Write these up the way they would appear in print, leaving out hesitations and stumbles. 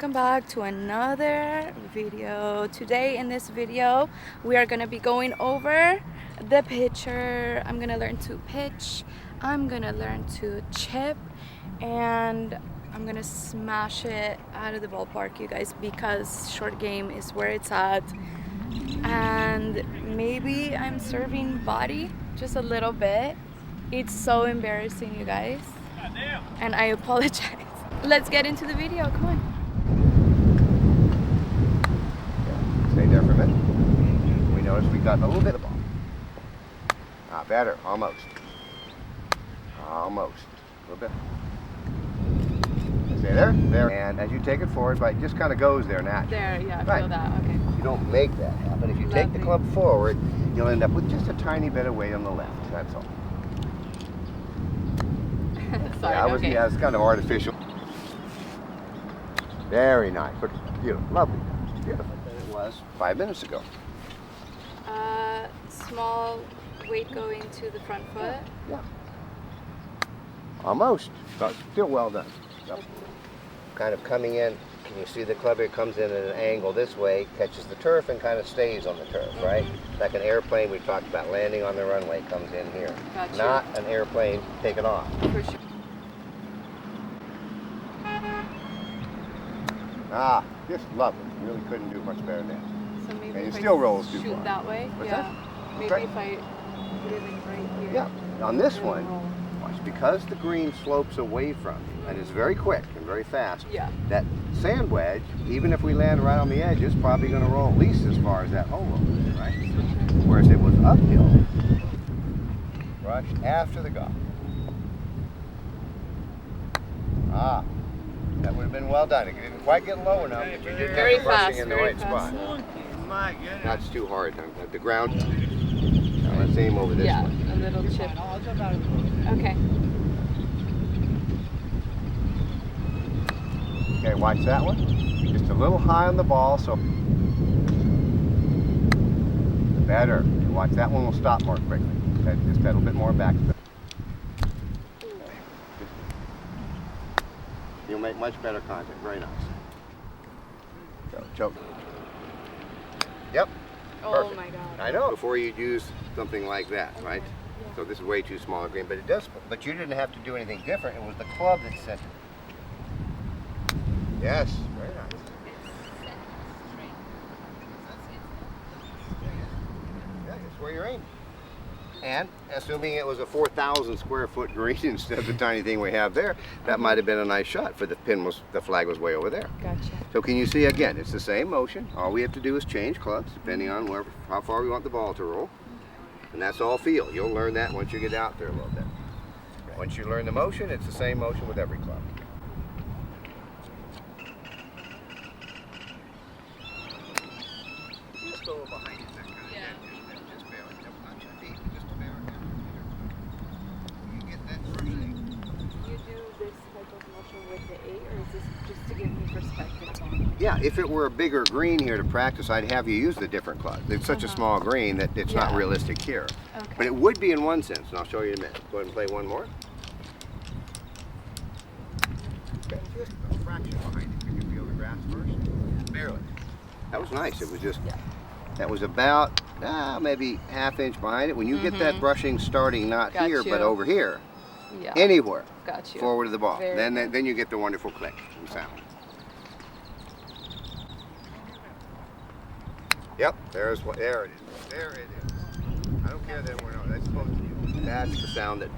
welcome back to another video. Today in this video we are gonna be going over the pitcher. I'm gonna learn to pitch, I'm gonna learn to chip, and I'm gonna smash it out of the ballpark, you guys, because short game is where it's at. And maybe I'm serving body just a little bit. It's so embarrassing, you guys, and I apologize. Let's get into the video, come on. Stay there for a minute. We notice we got a little bit of the ball. Ah, better, almost. Almost, a little bit. Stay there, there. And as you take it forward, it just kind of goes there naturally. There, yeah, I right. feel that, okay. You don't make that happen. If you take the club forward, you'll end up with just a tiny bit of weight on the left, that's all. Sorry, yeah, it's kind of artificial. Very nice, but beautiful, lovely, beautiful. Than it was 5 minutes ago. Small weight going to the front foot. Yeah. Almost, but still well done. So, kind of coming in, can you see the club here comes in at an angle this way, catches the turf and kind of stays on the turf, right? Like an airplane we talked about landing on the runway comes in here. Gotcha. Not an airplane taking off. For sure. Ah, just lovely. Really couldn't do much better than that. So maybe And if it still rolls too shoot far. that way. What's yeah. that? Maybe Right. if I put it like right here. Yeah. On this it'll one, roll. watch, because the green slopes away from you, and it's very quick and very fast, Yeah. that sand wedge, even if we land right on the edge, is probably going to roll at least as far as that hole rolls, right? Whereas it was uphill, rushed after the golf. Ah, that would have been well done. It didn't quite get low enough, but you did Very have the brushing fast, in the very right fast. spot. That's too hard, huh? At the ground. Now let's aim over this Yeah, one. a little chip. Okay. Okay, watch that one. Just a little high on the ball, so better. Watch that one will stop more quickly. Just a little bit more back. You'll make much better contact. Very nice. So, choke. Yep. Oh Perfect. my God. I know. Before you'd use something like that, right? Yeah. So this is way too small a green, but it does. But you didn't have to do anything different. It was the club that sent it. Yes. Very nice. Yeah, that's where you're aiming. And assuming it was a 4,000 square foot green instead of the tiny thing we have there, that might have been a nice shot. For the flag was way over there. Gotcha. So can you see again? It's the same motion. All we have to do is change clubs depending on how far we want the ball to roll, and that's all feel. You'll learn that once you get out there a little bit. Once you learn the motion, it's the same motion with every club. Just go behind it, that kind of just barely. Not too deep, just barely. You get that first thing. You do this type of motion with the 8, or is this just to give me perspective on? Yeah, if it were a bigger green here to practice, I'd have you use the different clubs. It's such a small green that it's not realistic here. Okay. But it would be in one sense, and I'll show you in a minute. Go ahead and play one more. Okay, just a fraction behind it. You can feel the grass first. Barely. That was nice. It was just, that was about maybe ½ inch behind it. When you get that brushing starting not Got here, you. but over here, Yeah. anywhere, Got you. forward of the ball. Very Then you get the wonderful click and sound. Yep, there it is. There it is. I don't care that we're not. That's supposed to be. That's the sound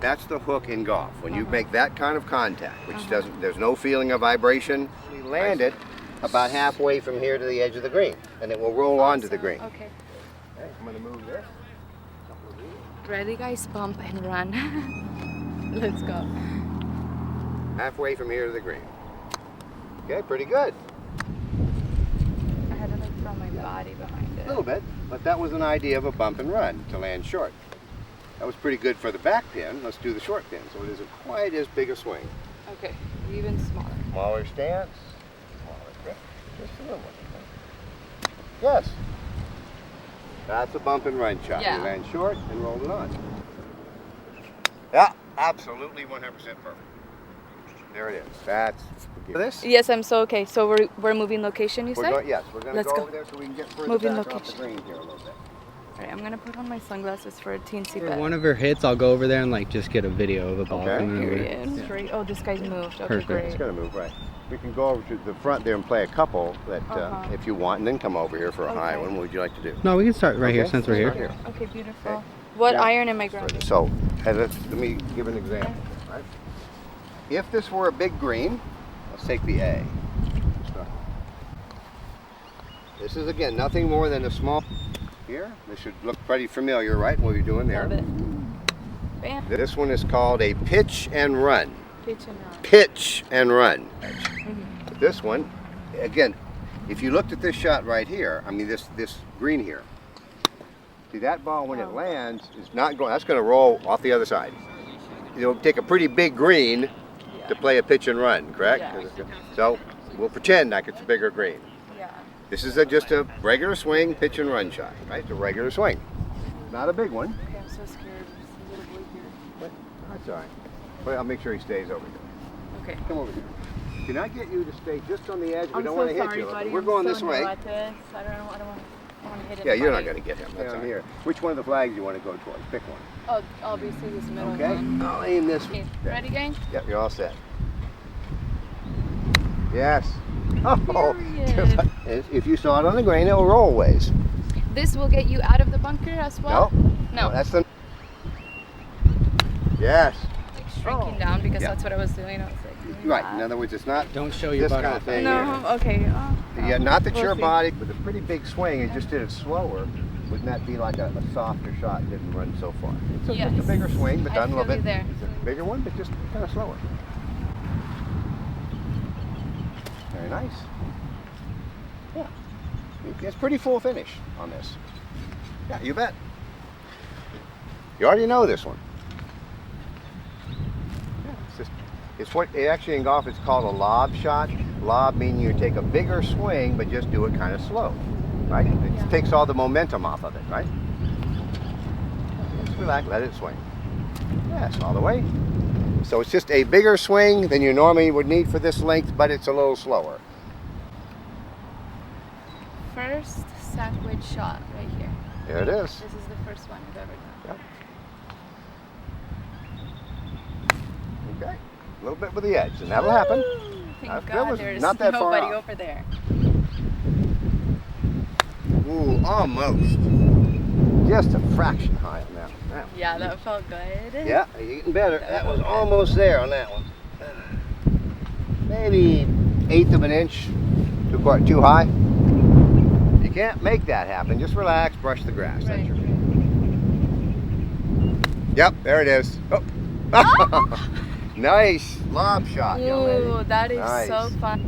that's the hook in golf. When you make that kind of contact, which there's no feeling of vibration. We land it about halfway from here to the edge of the green, and it will roll onto the green. Okay. Okay, I'm going to move this. Ready, guys? Bump and run. Let's go. Halfway from here to the green. Okay, pretty good. I had to like throw my body behind it. A little bit, but that was an idea of a bump and run to land short. That was pretty good for the back pin. Let's do the short pin, so it isn't quite as big a swing. Okay, even smaller. Smaller stance, smaller grip, just a little more. Yes. That's a bump and run shot. Yeah. You land short and roll it on. Yeah, absolutely 100% perfect. There it is. That's this. Yes, I'm so okay. So we're moving location, you said? Yes, we're going to Let's go go. over there so we can get further Moving back off the location. green here a little bit. All right, I'm gonna put on my sunglasses for a teensy For bit. one of her hits, I'll go over there and like just get a video of a ball Okay. coming over. Period. Great. Oh, this guy's moved. Okay, Perfect. great. It's going to move right. We can go over to the front there and play a couple that if you want, and then come over here for a high Okay. one. What would you like to do? No, we can start right here Okay. since we're Start here. here. Okay, beautiful. Okay. What Yeah. iron am I grabbing? So, let me give an example. Right? If this were a big green, let's take the A. This is again nothing more than a small. Here, this should look pretty familiar, right? What you're doing there. Love it. Bam. This one is called a pitch and run. Pitch and run. Pitch and run. This one, again, if you looked at this shot right here, I mean this green here. See that ball when it lands is not going. That's going to roll off the other side. It'll take a pretty big green to play a pitch and run, correct? Yeah. So we'll pretend like it's a bigger green. Yeah. This is just a regular swing, pitch and run shot, right? It's a regular swing, not a big one. Okay, I'm so scared. There's a little boy here. But that's all right. But I'll make sure he stays over here. Okay. Come over here. Can I get you to stay just on the edge? We I'm don't so want to hit sorry, you. buddy. We're I'm going so this way. new at this. I don't want to hit it. Yeah, you're not going to get him. That's here. Which one of the flags you want to go towards? Pick one. Oh, obviously this middle Okay. one. I'll aim this Okay. one. Ready, gang? Yep, you're all set. Yes. Oh, Period. if you saw it on the green, it will roll ways. This will get you out of the bunker as well? No. That's the. Yes. Like shrinking down because Yeah. that's what I was doing. I was like, Right. In other words, it's not Don't show your this butt kind off. of thing. No, here. okay. Oh, Yeah, not that we'll your see. body with a pretty big swing and just did it slower. Wouldn't that be like a softer shot? Didn't run so far. It's just a Yes. bigger swing, but I done a little feel you bit. there. It's a bigger one, but just kind of slower. Very nice. Yeah, it's pretty full finish on this. Yeah, you bet. You already know this one. Yeah, it's what actually in golf it's called a lob shot. Lob meaning you take a bigger swing, but just do it kind of slow, right? It just takes all the momentum off of it, right? Just relax, let it swing. Yes, all the way. So it's just a bigger swing than you normally would need for this length, but it's a little slower. First sandwich shot right here. There it is. This is the first one I've ever done. Yep. Okay, a little bit with the edge, and that'll happen. Thank That God was there's not that far nobody off. over there. Ooh, almost. Just a fraction high on that one. Yeah, that felt good. Yeah, you're getting better. That was almost there on that one. Maybe 1/8 of an inch too high. You can't make that happen. Just relax, brush the grass. That's Right. your Yep, there it is. Oh. Nice lob shot, young lady. Ooh, that is Nice. so fun.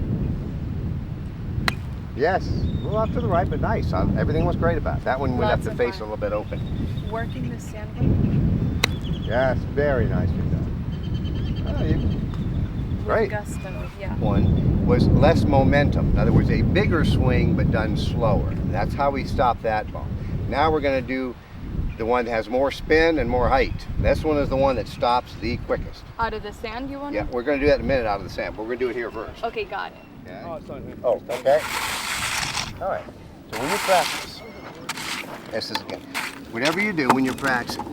Yes, a little off to the right, but nice. Everything was great about it. That one would have Lots the of face fun. a little bit open. Working the sandwich Yes, very nicely done. Oh, with Great. gusto. Yeah. One was less momentum. In other words, a bigger swing but done slower. That's how we stop that ball. Now we're going to do the one that has more spin and more height. This one is the one that stops the quickest. Out of the sand, you want? Yeah, we're going to do that in a minute out of the sand, but we're going to do it here first. Okay, got it. Okay? Oh, it's not here. Oh, okay. All right. So when you practice, this is again, whatever you do when you're practicing,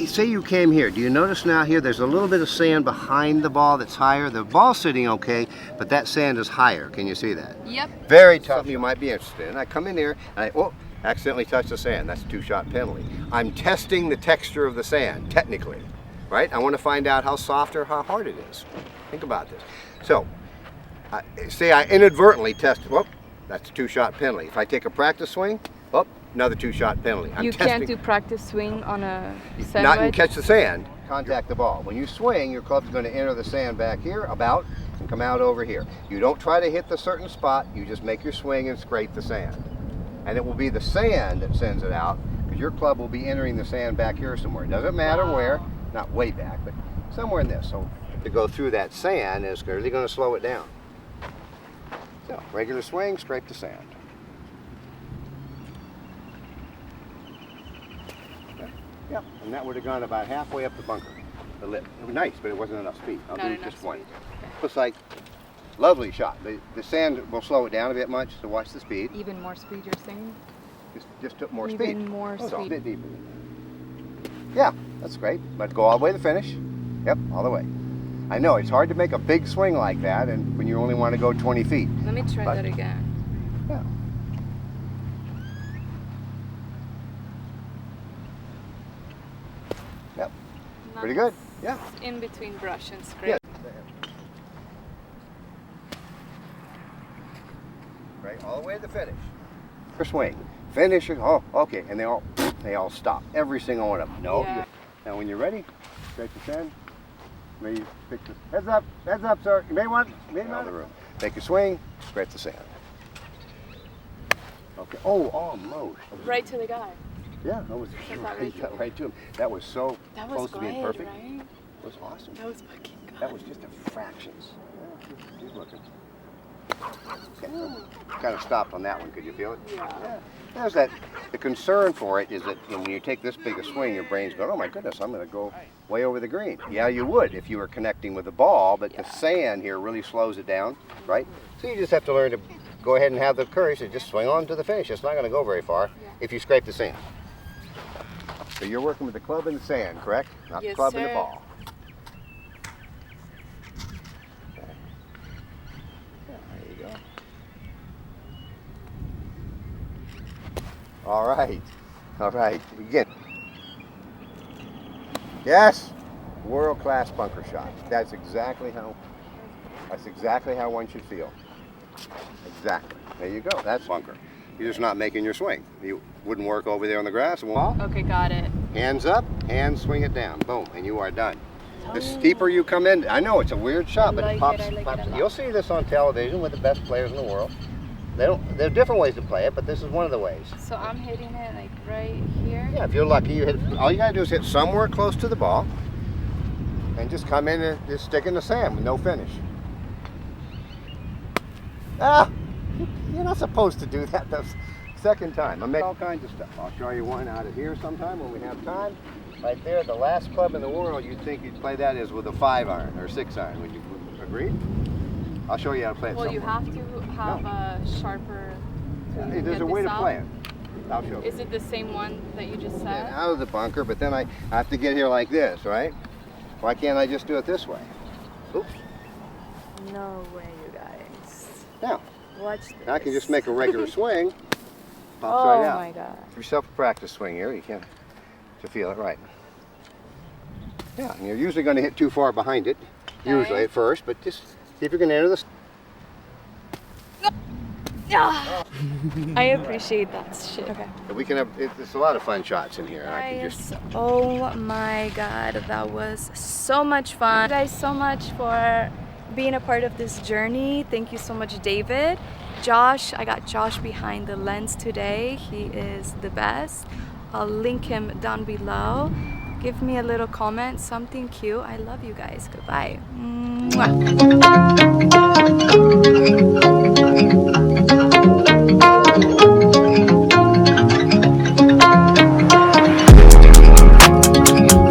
say you came here. Do you notice now here there's a little bit of sand behind the ball that's higher? The ball's sitting okay, but that sand is higher. Can you see that? Yep. Very tough. Something you might be interested in. I come in here and accidentally touch the sand. That's a 2-shot penalty. I'm testing the texture of the sand, technically, right? I want to find out how soft or how hard it is. Think about this. So, say I inadvertently tested, that's a 2-shot penalty. If I take a practice swing, another 2-shot penalty. I'm You testing. can't do practice swing on a sandwich. Not and catch the sand. Contact the ball. When you swing, your club's going to enter the sand back here, about, and come out over here. You don't try to hit the certain spot. You just make your swing and scrape the sand. And it will be the sand that sends it out, because your club will be entering the sand back here somewhere. It doesn't matter where, not way back, but somewhere in this. So to go through that sand is really going to slow it down. So regular swing, scrape the sand. Yep, and that would have gone about halfway up the bunker, the lip. It was nice, but it wasn't enough speed. I'll Not do enough just one. speed. almost like lovely shot. The sand will slow it down a bit much, so watch the speed. Even more speed, you're saying? Just took more speed. Even more That's all, a speed. bit deeper. Yeah, that's great. But go all the way to the finish. Yep, all the way. I know it's hard to make a big swing like that, and when you only want to go 20 feet. Let me try that again. Yeah. Yep. Pretty good. Yeah. In between brush and scrape. Yeah. Right, all the way to the finish. First swing. Finish it. Oh, okay. And they all stop. Every single one of them. No. Yeah. Now when you're ready, scrape the sand. Maybe pick the heads up, sir. You may want out of the room. Take a swing, scrape the sand. Okay. Oh, almost. Right to the guy. Yeah, that was right to him. That was so That was close to being good, perfect. right? It was awesome. That was fucking good. That was just a fractions. Yeah, keep looking. Okay. Kind of stopped on that one. Could you feel it? Yeah. There's that. The concern for it is that when you take this big a swing, your brain's going, "Oh my goodness, I'm going to go way over the green." Yeah, you would if you were connecting with the ball, but the sand here really slows it down, right? So you just have to learn to go ahead and have the courage to just swing on to the finish. It's not going to go very far if you scrape the sand. So you're working with the club and the sand, correct? Not the Yes, club and the sir. ball. Okay. Yeah, there you go. All right. All right. Again. Yes. World-class bunker shot. That's exactly how one should feel. Exactly. There you go. That's bunker. You're just not making your swing. You wouldn't work over there on the grass. Wall. Okay, got it. Hands up, hands swing it down. Boom, and you are done. The steeper you come in, I know it's a weird shot, but I it like pops. it, I like it a lot. You'll see this on television with the best players in the world. There are different ways to play it, but this is one of the ways. So I'm hitting it like right here. Yeah, if you're lucky, you hit. All you gotta do is hit somewhere close to the ball, and just come in and just stick in the sand with no finish. Ah, you're not supposed to do that the second time. I make all kinds of stuff. I'll show you one out of here sometime when we have time. Right there, the last club in the world you'd think you'd play that is with a 5-iron or 6-iron. Would you agree? I'll show you how to play it. Well, you sometime. have to have a sharper. Hey, there's a way to play it. I'll show you. Is it the same one that you just Get said? out of the bunker, but then I have to get here like this, right? Why can't I just do it this way? Oops. No way, you guys. Now, Watch this. I can just make a regular swing. Pops Oh right out. my god. Give yourself a practice swing here. You can to feel it right. Yeah, and you're usually going to hit too far behind it, usually at first, but just see if you can enter the. I appreciate that shit. Okay. We can have. It's a lot of fun shots in here. I can Guys, just. oh my god, that was so much fun. Thank you guys so much for being a part of this journey. Thank you so much, David. Josh, I got Josh behind the lens today. He is the best. I'll link him down below. Give me a little comment, something cute. I love you guys. Goodbye. Mwah.